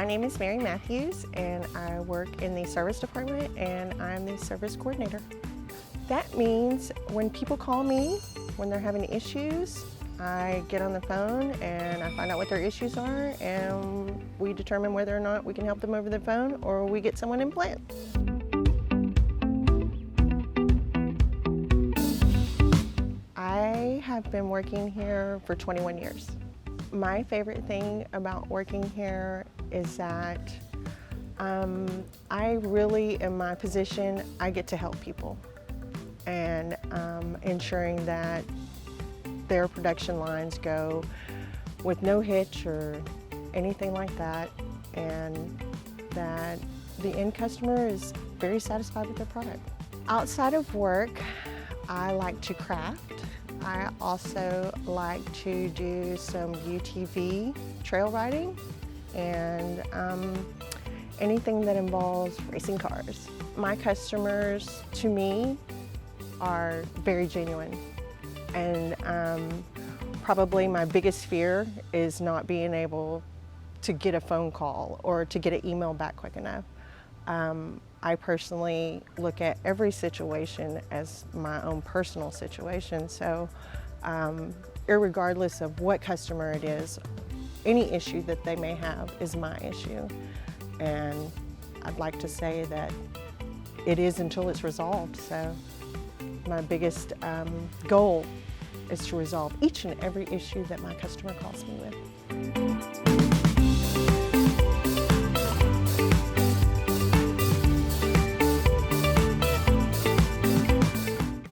name is Mary Mathews, and I work in the service department, and I'm the service coordinator. That means when people call me, when they're having issues, I get on the phone and I find out what their issues are, and we determine whether or not we can help them over the phone or we get someone in plant. I have been working here for 21 years. My favorite thing about working here is that I really, in my position, I get to help people and ensuring that their production lines go with no hitch or anything like that, and that the end customer is very satisfied with their product. Outside of work, I like to craft. I also like to do some UTV trail riding and anything that involves racing cars. My customers, to me, are very genuine, and probably my biggest fear is not being able to get a phone call or to get an email back quick enough. I personally look at every situation as my own personal situation, so irregardless of what customer it is, any issue that they may have is my issue. And I'd like to say that it is until it's resolved. So my biggest goal is to resolve each and every issue that my customer calls me with.